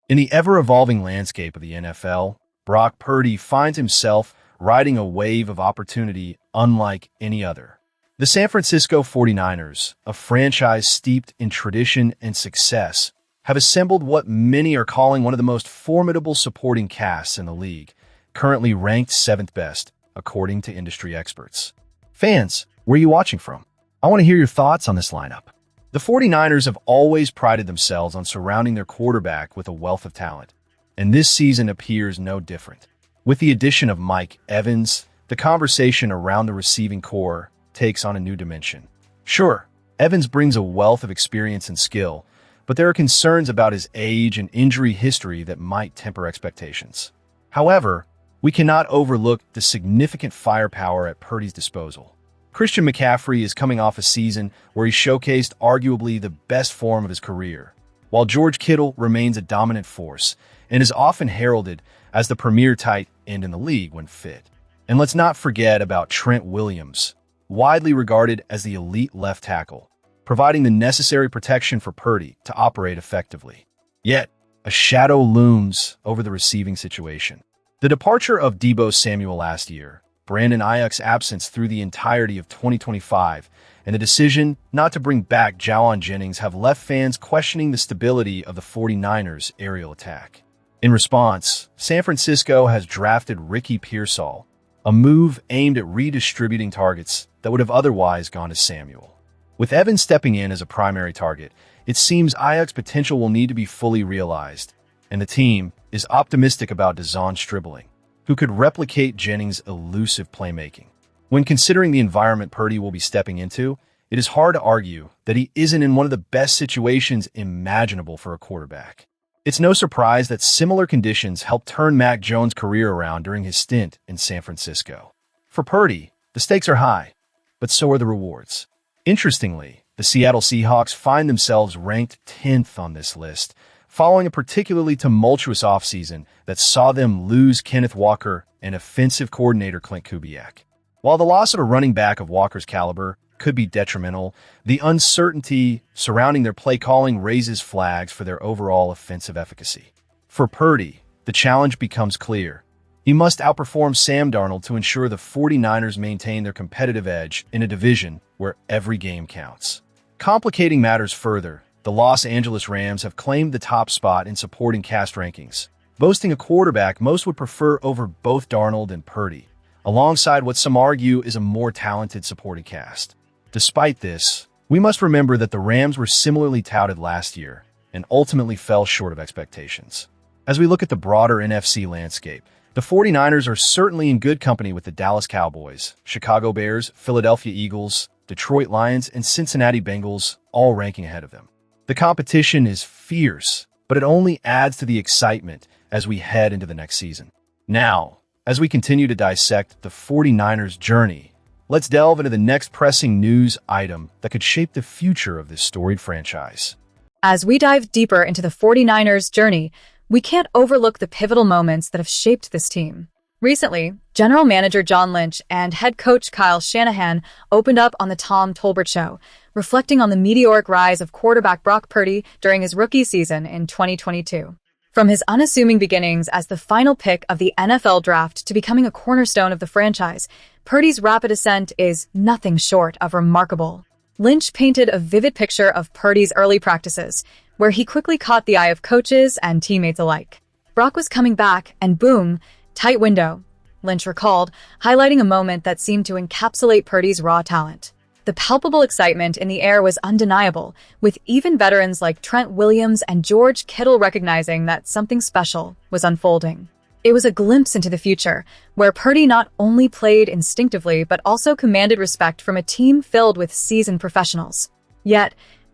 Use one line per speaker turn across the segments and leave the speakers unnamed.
In the ever-evolving landscape of the NFL, Brock Purdy finds himself riding a wave of opportunity unlike any other. The San Francisco 49ers, a franchise steeped in tradition and success, have assembled what many are calling one of the most formidable supporting casts in the league, currently ranked 7th best, according to industry experts. Fans, where are you watching from? I want to hear your thoughts on this lineup. The 49ers have always prided themselves on surrounding their quarterback with a wealth of talent, and this season appears no different. With the addition of Mike Evans, the conversation around the receiving core takes on a new dimension. Sure, Evans brings a wealth of experience and skill, but there are concerns about his age and injury history that might temper expectations. However, we cannot overlook the significant firepower at Purdy's disposal. Christian McCaffrey is coming off a season where he showcased arguably the best form of his career, while George Kittle remains a dominant force and is often heralded as the premier tight end in the league when fit. And let's not forget about Trent Williams, widely regarded as the elite left tackle, providing the necessary protection for Purdy to operate effectively. Yet, a shadow looms over the receiving situation. The departure of Deebo Samuel last year, Brandon Aiyuk's absence through the entirety of 2025, and the decision not to bring back Jauan Jennings have left fans questioning the stability of the 49ers' aerial attack. In response, San Francisco has drafted Ricky Pearsall, a move aimed at redistributing targets that would have otherwise gone to Samuel. With Evans stepping in as a primary target, it seems Aiyuk's potential will need to be fully realized, and the team is optimistic about Dezon Stribling, who could replicate Jennings' elusive playmaking. When considering the environment Purdy will be stepping into, it is hard to argue that he isn't in one of the best situations imaginable for a quarterback. It's no surprise that similar conditions helped turn Mac Jones' career around during his stint in San Francisco. For Purdy, the stakes are high, but so are the rewards. Interestingly, the Seattle Seahawks find themselves ranked 10th on this list, following a particularly tumultuous offseason that saw them lose Kenneth Walker and offensive coordinator Clint Kubiak. While the loss of a running back of Walker's caliber could be detrimental, the uncertainty surrounding their play calling raises flags for their overall offensive efficacy. For Purdy, the challenge becomes clear. He must outperform Sam Darnold to ensure the 49ers maintain their competitive edge in a division where every game counts. Complicating matters further, the Los Angeles Rams have claimed the top spot in supporting cast rankings, boasting a quarterback most would prefer over both Darnold and Purdy, alongside what some argue is a more talented supporting cast. Despite this, we must remember that the Rams were similarly touted last year and ultimately fell short of expectations. As we look at the broader NFC landscape, the 49ers are certainly in good company with the Dallas Cowboys, Chicago Bears, Philadelphia Eagles, Detroit Lions, and Cincinnati Bengals, all ranking ahead of them. The competition is fierce, but it only adds to the excitement as we head into the next season. Now, as we continue to dissect the 49ers' journey, let's delve into the next pressing news item that could shape the future of this storied franchise.
As we dive deeper into the 49ers' journey, we can't overlook the pivotal moments that have shaped this team. Recently, General Manager John Lynch and head coach Kyle Shanahan opened up on the Tom Tolbert Show, reflecting on the meteoric rise of quarterback Brock Purdy during his rookie season in 2022. From his unassuming beginnings as the final pick of the NFL draft to becoming a cornerstone of the franchise, Purdy's rapid ascent is nothing short of remarkable. Lynch painted a vivid picture of Purdy's early practices, where he quickly caught the eye of coaches and teammates alike. Brock was coming back, and boom, tight window, Lynch recalled, highlighting a moment that seemed to encapsulate Purdy's raw talent. The palpable excitement in the air was undeniable, with even veterans like Trent Williams and George Kittle recognizing that something special was unfolding. It was a glimpse into the future, where Purdy not only played instinctively but also commanded respect from a team filled with seasoned professionals. Yet,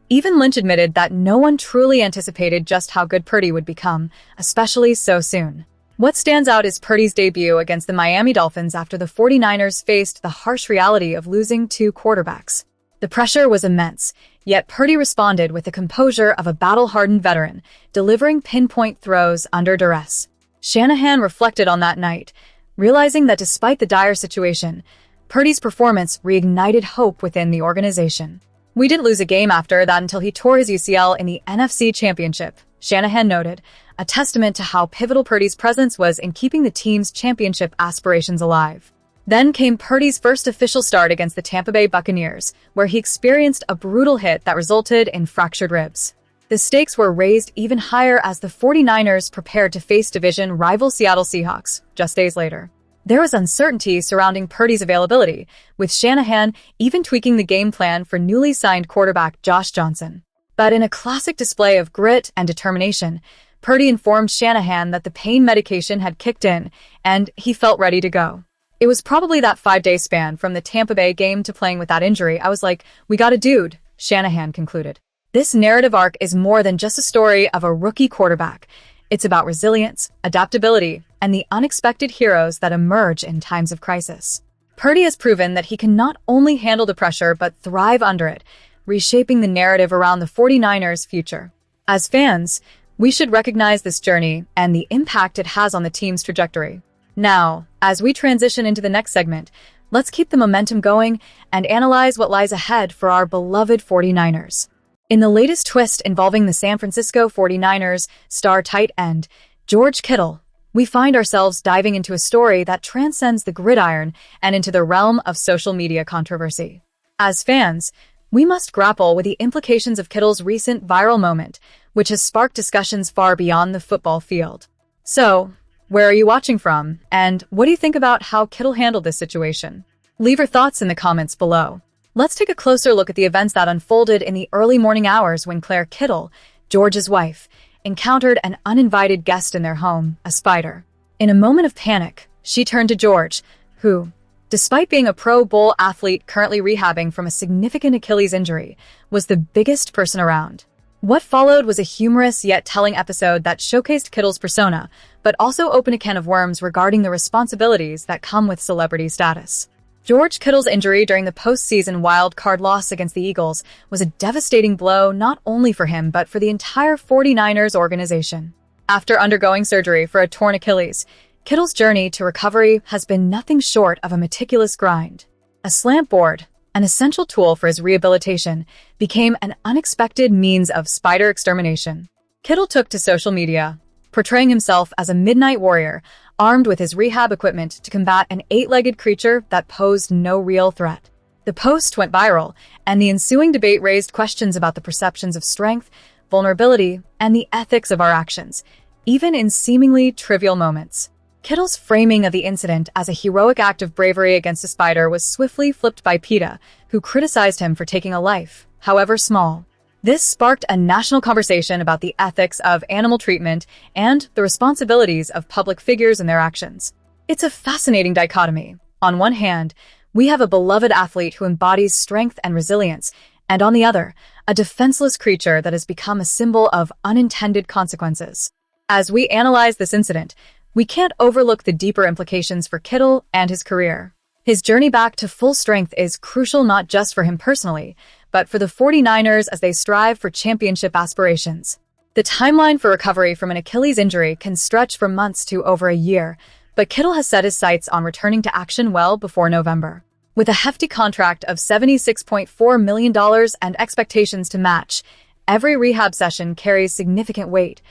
even Lynch admitted that no one truly anticipated just how good Purdy would become, especially so soon. What stands out is Purdy's debut against the Miami Dolphins after the 49ers faced the harsh reality of losing two quarterbacks. The pressure was immense, yet Purdy responded with the composure of a battle-hardened veteran, delivering pinpoint throws under duress. Shanahan reflected on that night, realizing that despite the dire situation, Purdy's performance reignited hope within the organization. "We didn't lose a game after that until he tore his UCL in the NFC Championship," Shanahan noted, a testament to how pivotal Purdy's presence was in keeping the team's championship aspirations alive. Then came Purdy's first official start against the Tampa Bay Buccaneers, where he experienced a brutal hit that resulted in fractured ribs. The stakes were raised even higher as the 49ers prepared to face division rival Seattle Seahawks just days later. There was uncertainty surrounding Purdy's availability, with Shanahan even tweaking the game plan for newly signed quarterback Josh Johnson. But in a classic display of grit and determination, Purdy informed Shanahan that the pain medication had kicked in, and he felt ready to go. "It was probably that 5-day span from the Tampa Bay game to playing with that injury. I was like, we got a dude," Shanahan concluded. This narrative arc is more than just a story of a rookie quarterback. It's about resilience, adaptability, and the unexpected heroes that emerge in times of crisis. Purdy has proven that he can not only handle the pressure but thrive under it, reshaping the narrative around the 49ers' future. As fans, we should recognize this journey and the impact it has on the team's trajectory. Now, as we transition into the next segment, let's keep the momentum going and analyze what lies ahead for our beloved 49ers. In the latest twist involving the San Francisco 49ers star tight end, George Kittle, we find ourselves diving into a story that transcends the gridiron and into the realm of social media controversy. As fans, we must grapple with the implications of Kittle's recent viral moment, which has sparked discussions far beyond the football field. So, where are you watching from, and what do you think about how Kittle handled this situation? Leave your thoughts in the comments below. Let's take a closer look at the events that unfolded in the early morning hours when Claire Kittle, George's wife, encountered an uninvited guest in their home, a spider. In a moment of panic, she turned to George, who, despite being a Pro Bowl athlete currently rehabbing from a significant Achilles injury, was the biggest person around. What followed was a humorous yet telling episode that showcased Kittle's persona, but also opened a can of worms regarding the responsibilities that come with celebrity status. George Kittle's injury during the postseason wild card loss against the Eagles was a devastating blow not only for him but for the entire 49ers organization. After undergoing surgery for a torn Achilles, Kittle's journey to recovery has been nothing short of a meticulous grind. A slant board, an essential tool for his rehabilitation, became an unexpected means of spider extermination. Kittle took to social media, portraying himself as a midnight warrior, armed with his rehab equipment to combat an 8-legged creature that posed no real threat. The post went viral, and the ensuing debate raised questions about the perceptions of strength, vulnerability, and the ethics of our actions, even in seemingly trivial moments. Kittle's framing of the incident as a heroic act of bravery against a spider was swiftly flipped by PETA, who criticized him for taking a life, however small. This sparked a national conversation about the ethics of animal treatment and the responsibilities of public figures and their actions. It's a fascinating dichotomy. On one hand, we have a beloved athlete who embodies strength and resilience, and on the other, a defenseless creature that has become a symbol of unintended consequences. As we analyze this incident, we can't overlook the deeper implications for Kittle and his career. His journey back to full strength is crucial not just for him personally, but for the 49ers as they strive for championship aspirations. The timeline for recovery from an Achilles injury can stretch from months to over a year, but Kittle has set his sights on returning to action well before November. With a hefty contract of $76.4 million and expectations to match, every rehab session carries significant weight,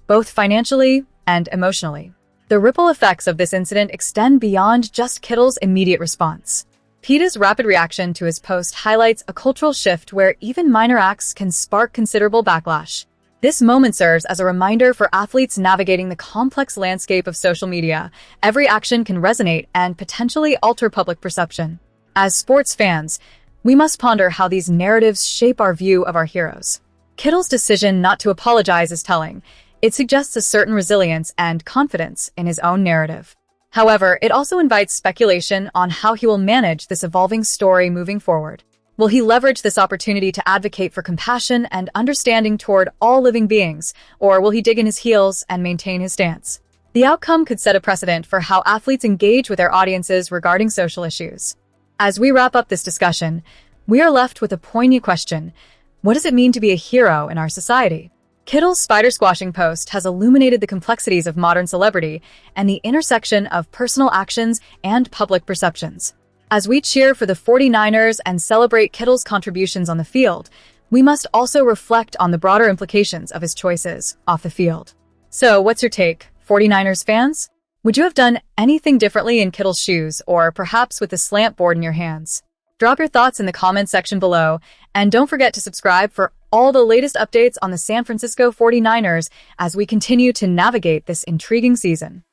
both financially and emotionally. The ripple effects of this incident extend beyond just Kittle's immediate response. PETA's rapid reaction to his post highlights a cultural shift where even minor acts can spark considerable backlash. This moment serves as a reminder for athletes navigating the complex landscape of social media. Every action can resonate and potentially alter public perception. As sports fans, we must ponder how these narratives shape our view of our heroes. Kittle's decision not to apologize is telling. It suggests a certain resilience and confidence in his own narrative. However, it also invites speculation on how he will manage this evolving story moving forward. Will he leverage this opportunity to advocate for compassion and understanding toward all living beings, or will he dig in his heels and maintain his stance? The outcome could set a precedent for how athletes engage with their audiences regarding social issues. As we wrap up this discussion, we are left with a poignant question. What does it mean to be a hero in our society? Kittle's spider squashing post has illuminated the complexities of modern celebrity and the intersection of personal actions and public perceptions. As we cheer for the 49ers and celebrate Kittle's contributions on the field, we must also reflect on the broader implications of his choices off the field. So, what's your take, 49ers fans? Would you have done anything differently in Kittle's shoes, or perhaps with the slant board in your hands? Drop your thoughts in the comments section below, and don't forget to subscribe for all the latest updates on the San Francisco 49ers as we continue to navigate this intriguing season.